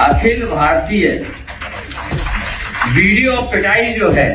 Akhil Bharatiya video पिटाई जो है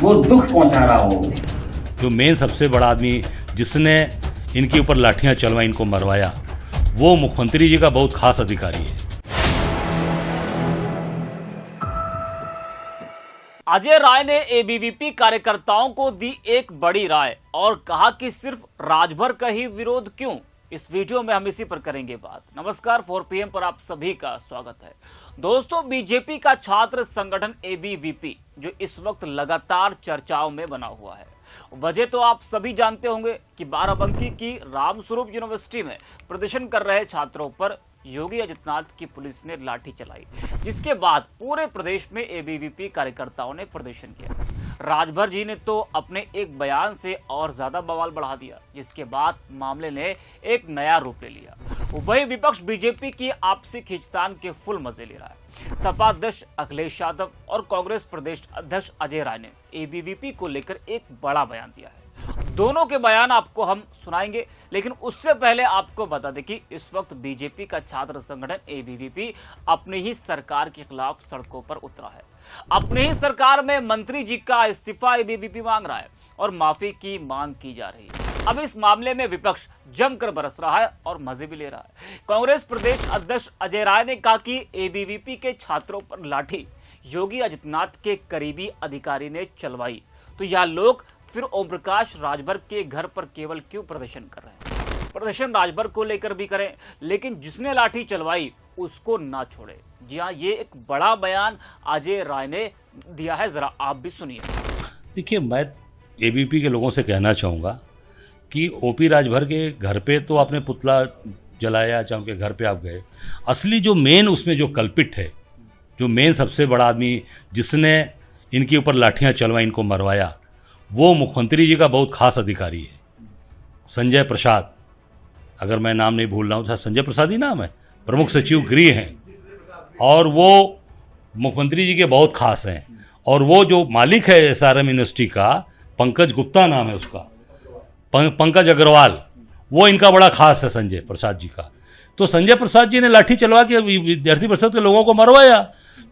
वो दुख पहुंचा रहा हो। जो मेन सबसे बड़ा आदमी जिसने इनके ऊपर लाठियां चलवाई, इनको मरवाया, वो मुख्यमंत्री जी का बहुत खास अधिकारी है। अजय राय ने एबीवीपी कार्यकर्ताओं को दी एक बड़ी राय और कहा कि सिर्फ राजभर का ही विरोध क्यों। इस वीडियो में हम इसी पर करेंगे बात। नमस्कार, 4 PM पर आप सभी का स्वागत है। दोस्तों, बीजेपी का छात्र संगठन एबीवीपी जो इस वक्त लगातार चर्चाओं में बना हुआ है, वजह तो आप सभी जानते होंगे कि बाराबंकी की रामस्वरूप यूनिवर्सिटी में प्रदर्शन कर रहे छात्रों पर योगी आदित्यनाथ की पुलिस ने लाठी चलाई, जिसके बाद पूरे प्रदेश में एबीवीपी कार्यकर्ताओं ने प्रदर्शन किया। राजभर जी ने तो अपने एक बयान से और ज्यादा बवाल बढ़ा दिया, जिसके बाद मामले ने एक नया रूप ले लिया। वही विपक्ष बीजेपी की आपसी खींचतान के फुल मजे ले रहा है। सपा अध्यक्ष अखिलेश यादव और कांग्रेस प्रदेश अध्यक्ष अजय राय ने एबीवीपी को लेकर एक बड़ा बयान दिया है। दोनों के बयान आपको हम सुनाएंगे, लेकिन उससे पहले आपको बता दें कि इस वक्त बीजेपी का छात्र संगठन एबीवीपी अपनी ही सरकार के खिलाफ सड़कों पर उतरा है। अपनी ही सरकार में मंत्री जी का इस्तीफा एबीवीपी मांग रहा है और माफी की मांग की जा रही है। अब इस मामले में विपक्ष जमकर बरस रहा है और मजे भी ले रहा है। कांग्रेस प्रदेश अध्यक्ष अजय राय ने कहा कि एबीवीपी के छात्रों पर लाठी योगी आदित्यनाथ के करीबी अधिकारी ने चलवाई, तो यह लोग फिर ओम प्रकाश राजभर के घर पर केवल क्यों प्रदर्शन कर रहे हैं। प्रदर्शन राजभर को लेकर भी करें, लेकिन जिसने लाठी चलवाई उसको ना छोड़े। जी हाँ, ये एक बड़ा बयान अजय राय ने दिया है, जरा आप भी सुनिए। देखिए, मैं एबीवीपी के लोगों से कहना चाहूँगा कि ओपी राजभर के घर पे तो आपने पुतला जलाया, चाहे उनके घर पे आप गए, असली जो मेन उसमें जो कल्पिट है, जो मेन सबसे बड़ा आदमी जिसने इनके ऊपर लाठियाँ चलवाई, इनको मरवाया, वो मुख्यमंत्री जी का बहुत खास अधिकारी है, संजय प्रसाद। अगर मैं नाम नहीं भूल रहा हूँ, संजय प्रसाद ही नाम है, प्रमुख सचिव गृह हैं, और वो मुख्यमंत्री जी के बहुत खास हैं। और वो जो मालिक है एसआरएम यूनिवर्सिटी का, पंकज गुप्ता नाम है उसका, पंकज अग्रवाल, वो इनका बड़ा खास है संजय प्रसाद जी का। तो संजय प्रसाद जी ने लाठी चलवा के विद्यार्थी परिषद के लोगों को मरवाया।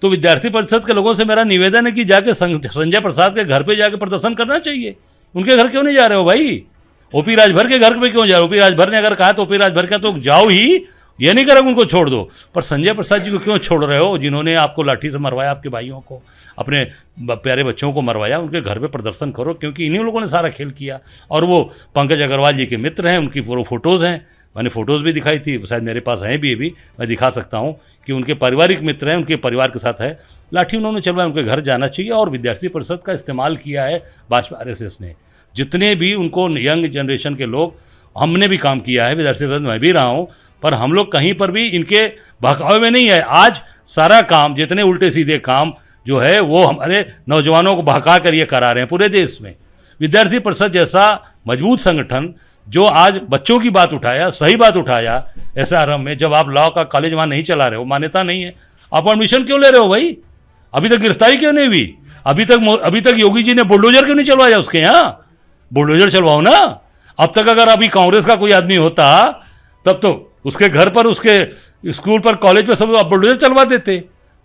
तो विद्यार्थी परिषद के लोगों से मेरा निवेदन है कि जाके संजय प्रसाद के घर पे जाके प्रदर्शन करना चाहिए। उनके घर क्यों नहीं जा रहे हो भाई? ओपी राजभर के घर पे क्यों जा रहे हो? ओपी राजभर ने अगर कहा तो ओपी राजभर का तो जाओ ही, ये नहीं करेंगे उनको छोड़ दो, पर संजय प्रसाद जी को क्यों छोड़ रहे हो, जिन्होंने आपको लाठी से मरवाया, आपके भाइयों को, अपने प्यारे बच्चों को मरवाया। उनके घर पे प्रदर्शन करो, क्योंकि इन्हीं लोगों ने सारा खेल किया। और वो पंकज अग्रवाल जी के मित्र हैं, उनकी पूरी फोटोज़ हैं, मैंने फ़ोटोज़ भी दिखाई थी, शायद मेरे पास हैं भी, अभी मैं दिखा सकता हूं कि उनके पारिवारिक मित्र हैं, उनके परिवार के साथ है। लाठी उन्होंने चलवाया, उनके घर जाना चाहिए। और विद्यार्थी परिषद का इस्तेमाल किया है भाजपा आरएसएस ने, जितने भी उनको यंग जनरेशन के लोग, हमने भी काम किया है विद्यार्थी परिषद, मैं भी रहा हूँ, पर हम लोग कहीं पर भी इनके बहकावे में नहीं है। आज सारा काम, जितने उल्टे सीधे काम जो है, वो हमारे नौजवानों को बहका कर ये करा रहे हैं पूरे देश में। विद्यार्थी परिषद जैसा मजबूत संगठन जो आज बच्चों की बात उठाया, सही बात उठाया एसआरएम में, जब आप लॉ का कॉलेज वहाँ नहीं चला रहे हो, मान्यता नहीं है, आप परमिशन क्यों ले रहे हो भाई? अभी तक गिरफ्तारी क्यों नहीं हुई? अभी तक योगी जी ने बुलडोजर क्यों नहीं चलवाया उसके यहाँ? बुलडोजर चलवाओ ना। अब तक अगर अभी कांग्रेस का कोई आदमी होता तब तो उसके घर पर, उसके स्कूल पर, कॉलेज पर सब आप बुलडोजर चलवा देते।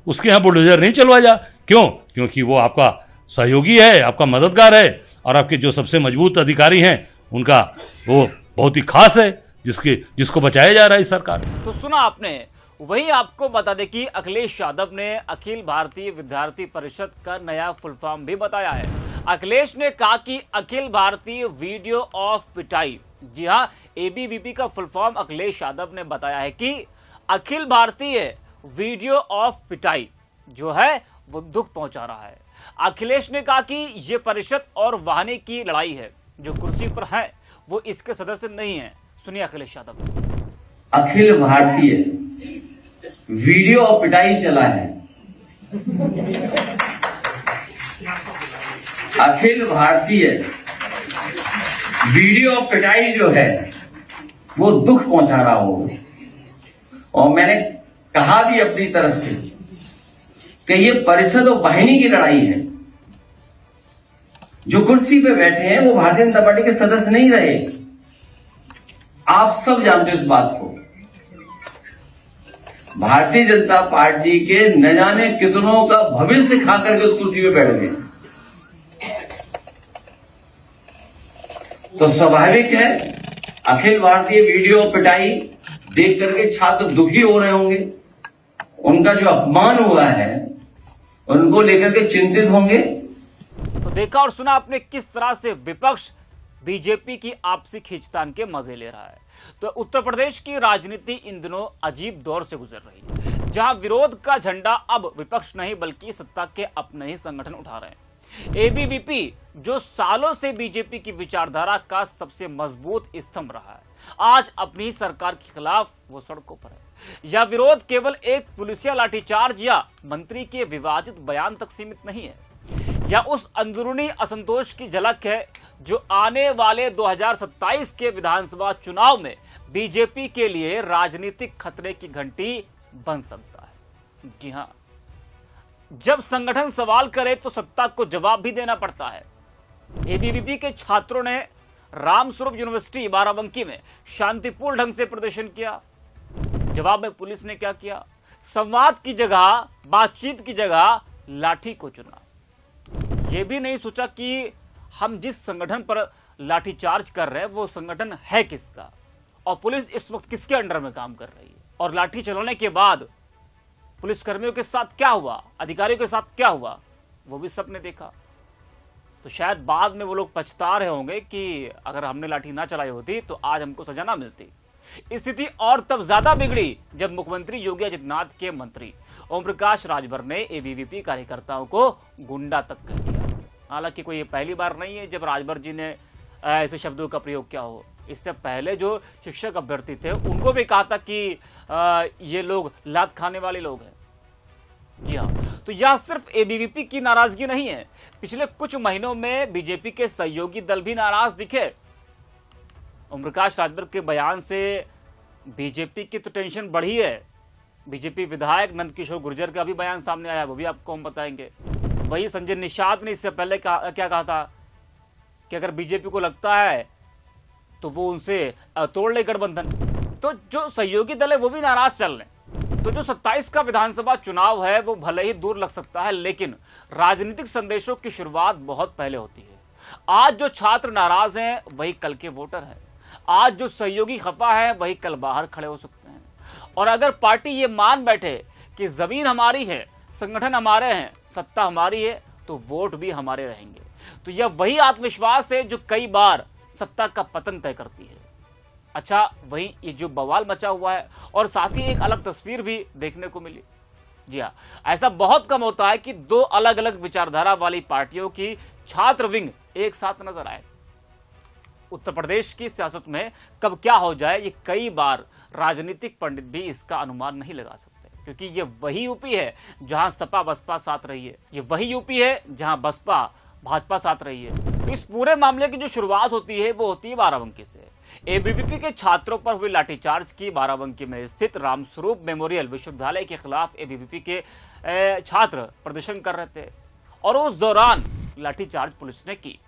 उसके यहाँ बुलडोजर नहीं चलवाया, क्यों? क्योंकि वो आपका सहयोगी है, आपका मददगार है, और आपके जो सबसे मजबूत अधिकारी हैं उनका वो बहुत ही खास है, जिसको बचाया जा रहा है इस सरकार। तो सुना आपने। वहीं आपको बता दें कि अखिलेश यादव ने अखिल भारतीय विद्यार्थी परिषद का नया फुल फॉर्म भी बताया है। अखिलेश ने कहा कि अखिल भारतीय वीडियो ऑफ पिटाई, जी हाँ, एबीवीपी का फुल फॉर्म अखिलेश यादव ने बताया है कि अखिल भारतीय वीडियो ऑफ पिटाई जो है वो दुख पहुंचा रहा है। अखिलेश ने कहा कि ये परिषद और वाहने की लड़ाई है, जो कुर्सी पर है वो इसके सदस्य नहीं है। सुनिए अखिलेश यादव। अखिल भारतीय वीडियो और पिटाई चला है। अखिल भारतीय वीडियो और पिटाई जो है वो दुख पहुंचा रहा हो। और मैंने कहा भी अपनी तरफ से कि ये परिषद और वाहिनी की लड़ाई है। जो कुर्सी पे बैठे हैं वो भारतीय जनता पार्टी के सदस्य नहीं रहे। आप सब जानते हो इस बात को। भारतीय जनता पार्टी के न जाने कितनों का भविष्य खा करके उस कुर्सी पे बैठ गए। तो स्वाभाविक है अखिल भारतीय वीडियो पिटाई देख करके छात्र दुखी हो रहे होंगे, उनका जो अपमान हुआ है उनको लेकर के चिंतित होंगे। तो देखा और सुना आपने किस तरह से विपक्ष बीजेपी की आपसी खींचतान के मजे ले रहा है। तो उत्तर प्रदेश की राजनीति इन दिनों अजीब दौर से गुजर रही है, जहां विरोध का झंडा अब विपक्ष नहीं बल्कि सत्ता के अपने ही संगठन उठा रहे हैं। एबीवीपी जो सालों से बीजेपी की विचारधारा का सबसे मजबूत स्तंभ रहा है, आज अपनी सरकार के खिलाफ वो सड़कों पर है। यह विरोध केवल एक पुलिसिया लाठीचार्ज या मंत्री के विवादित बयान तक सीमित नहीं है, यह उस अंदरूनी असंतोष की झलक है जो आने वाले 2027 के विधानसभा चुनाव में बीजेपी के लिए राजनीतिक खतरे की घंटी बन सकता है। जी हां, जब संगठन सवाल करे तो सत्ता को जवाब भी देना पड़ता है। एबीवीपी के छात्रों ने रामस्वरूप यूनिवर्सिटी बाराबंकी में शांतिपूर्ण ढंग से प्रदर्शन किया। जवाब में पुलिस ने क्या किया? संवाद की जगह, बातचीत की जगह लाठी को चुना। यह भी नहीं सोचा कि हम जिस संगठन पर लाठीचार्ज कर रहे हैं वो संगठन है किसका और पुलिस इस वक्त किसके अंडर में काम कर रही है, और लाठी चलाने के बाद पुलिसकर्मियों के साथ क्या हुआ, अधिकारियों के साथ क्या हुआ, वो भी सबने देखा। तो शायद बाद में वो लोग पछता रहे होंगे कि अगर हमने लाठी ना चलाई होती तो आज हमको सजा ना मिलती। स्थिति और तब ज्यादा बिगड़ी जब मुख्यमंत्री योगी आदित्यनाथ के मंत्री ओम प्रकाश राजभर ने एबीवीपी कार्यकर्ताओं को गुंडा तक कह दिया। हालांकि कोई ये पहली बार नहीं है जब राजभर जी ने ऐसे शब्दों का प्रयोग किया हो। इससे पहले जो शिक्षक अभ्यर्थी थे उनको भी कहा था कि ये लोग लात खाने वाले लोग हैं। जी हाँ, तो यह सिर्फ एबीवीपी की नाराजगी नहीं है, पिछले कुछ महीनों में बीजेपी के सहयोगी दल भी नाराज दिखे। ओम प्रकाश राजभर के बयान से बीजेपी की तो टेंशन बढ़ी है। बीजेपी विधायक नंदकिशोर गुर्जर का भी बयान सामने आया, वो भी आपको हम बताएंगे। वही संजय निषाद ने इससे पहले क्या कहा था कि अगर बीजेपी को लगता है तो वो उनसे तोड़ ले गठबंधन। तो जो सहयोगी दल है वो भी नाराज चल रहे। तो जो 27 का विधानसभा चुनाव है वो भले ही दूर लग सकता है, लेकिन राजनीतिक संदेशों की शुरुआत बहुत पहले होती है। आज जो छात्र नाराज हैं वही कल के वोटर हैं। आज जो सहयोगी खफा है वही कल बाहर खड़े हो सकते हैं। और अगर पार्टी ये मान बैठे कि जमीन हमारी है, संगठन हमारे हैं, सत्ता हमारी है, तो वोट भी हमारे रहेंगे। तो यह वही आत्मविश्वास है जो कई बार सत्ता का पतन तय करती है। अच्छा, वहीं ये जो बवाल मचा हुआ है और साथ ही एक अलग तस्वीर भी देखने को मिली। जी हाँ, ऐसा बहुत कम होता है कि दो अलग अलग विचारधारा वाली पार्टियों की छात्र विंग एक साथ नजर आए। उत्तर प्रदेश की सियासत में कब क्या हो जाए ये कई बार राजनीतिक पंडित भी इसका अनुमान नहीं लगा सकते, क्योंकि ये वही यूपी है जहां सपा बसपा साथ रही है, ये वही यूपी है जहां बसपा भाजपा साथ रही है। तो इस पूरे मामले की जो शुरुआत होती है वो होती है बाराबंकी से। एबीवीपी के छात्रों पर हुए लाठीचार्ज की बाराबंकी में स्थित रामस्वरूप मेमोरियल विश्वविद्यालय के खिलाफ एबीवीपी के छात्र प्रदर्शन कर रहे थे और उस दौरान लाठीचार्ज पुलिस ने की।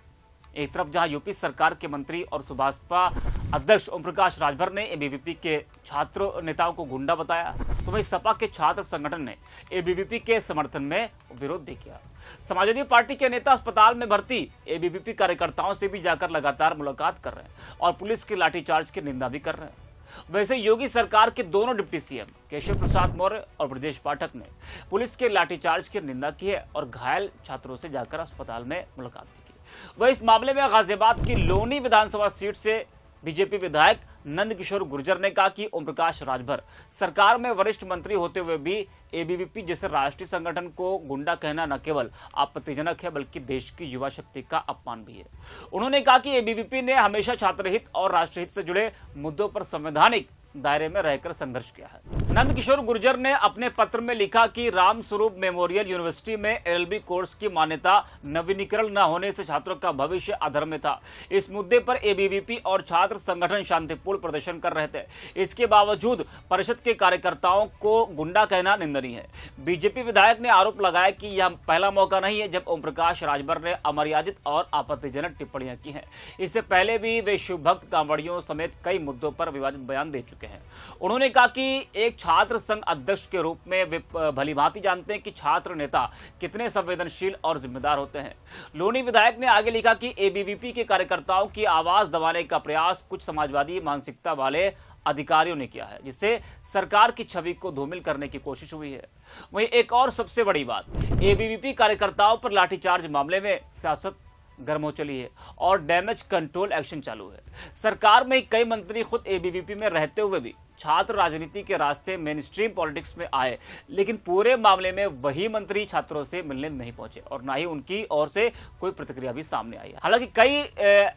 एक तरफ जहां यूपी सरकार के मंत्री और सुभाषपा अध्यक्ष ओम प्रकाश राजभर ने एबीवीपी के छात्र नेताओं को गुंडा बताया, तो वहीं सपा के छात्र संगठन ने एबीवीपी के समर्थन में विरोध भी किया। समाजवादी पार्टी के नेता अस्पताल में भर्ती एबीवीपी कार्यकर्ताओं से भी जाकर लगातार मुलाकात कर रहे हैं और पुलिस के लाठीचार्ज की निंदा भी कर रहे हैं। वैसे योगी सरकार के दोनों डिप्टी सीएम केशव प्रसाद मौर्य और ब्रजेश पाठक ने पुलिस के लाठीचार्ज की निंदा की है और घायल छात्रों से जाकर अस्पताल में मुलाकात भी की। वह इस मामले में गाजियाबाद की लोनी विधानसभा सीट से बीजेपी विधायक नंदकिशोर गुर्जर ने कहा कि ओम प्रकाश राजभर सरकार में वरिष्ठ मंत्री होते हुए भी एबीवीपी जैसे राष्ट्रीय संगठन को गुंडा कहना न केवल आपत्तिजनक है बल्कि देश की युवा शक्ति का अपमान भी है। उन्होंने कहा कि एबीवीपी ने हमेशा छात्रहित और राष्ट्रहित से जुड़े मुद्दों पर संवैधानिक दायरे में रहकर संघर्ष किया है। नंदकिशोर गुर्जर ने अपने पत्र में लिखा कि रामस्वरूप मेमोरियल यूनिवर्सिटी में एलएलबी कोर्स की मान्यता नवीनीकरण न होने से छात्रों का भविष्य अधर्म था। इस मुद्दे पर एबीवीपी और छात्र संगठन शांतिपूर्ण प्रदर्शन कर रहे थे। इसके बावजूद परिषद के कार्यकर्ताओं को गुंडा कहना निंदनीय है। बीजेपी विधायक ने आरोप लगाया कि यह पहला मौका नहीं है जब ओम प्रकाश राजभर ने अमर्यादित और आपत्तिजनक टिप्पणियां की हैं। इससे पहले भी वे शिव भक्त कांवड़ियों समेत कई मुद्दों पर विवादित बयान दे चुके हैं। उन्होंने कहा कि एक छात्र संघ अध्यक्ष के रूप में वे भलीभांति जानते हैं कि छात्र नेता कितने संवेदनशील और जिम्मेदार होते हैं। लोनी विधायक ने आगे लिखा कि एबीवीपी के कार्यकर्ताओं की आवाज दबाने का प्रयास कुछ समाजवादी मानसिकता वाले अधिकारियों ने किया है, जिससे सरकार की छवि को धूमिल करने की कोशिश हुई है। वहीं एक और सबसे बड़ी बात, एबीवीपी कार्यकर्ताओं पर लाठीचार्ज मामले में सियासत गर्म हो चली है और डैमेज कंट्रोल एक्शन चालू है। सरकार में कई मंत्री खुद एबीवीपी में रहते हुए भी छात्र राजनीति के रास्ते मेन स्ट्रीम पॉलिटिक्स में आए, लेकिन पूरे मामले में वही मंत्री छात्रों से मिलने नहीं पहुंचे और ना ही उनकी ओर से कोई प्रतिक्रिया भी सामने आई है। हालांकि कई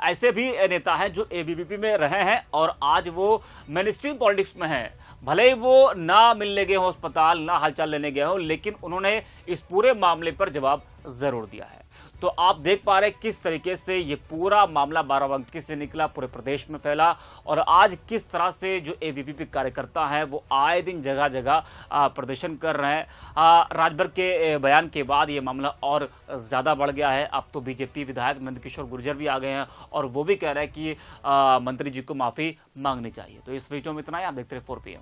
ऐसे भी नेता हैं जो एबीवीपी में रहे हैं और आज वो मेन स्ट्रीम पॉलिटिक्स में हैं। भले ही वो ना मिलने गए हों अस्पताल, ना हालचाल लेने गए हों, लेकिन उन्होंने इस पूरे मामले पर जवाब जरूर दिया है। तो आप देख पा रहे किस तरीके से ये पूरा मामला बाराबंकी से निकला, पूरे प्रदेश में फैला और आज किस तरह से जो एबीवीपी कार्यकर्ता हैं वो आए दिन जगह जगह प्रदर्शन कर रहे हैं। राजभर के बयान के बाद ये मामला और ज़्यादा बढ़ गया है। अब तो बीजेपी विधायक नंदकिशोर गुर्जर भी आ गए हैं और वो भी कह रहे हैं कि मंत्री जी को माफ़ी मांगनी चाहिए। तो इस वीडियो में इतना ही। आप देखते रहे 4 PM।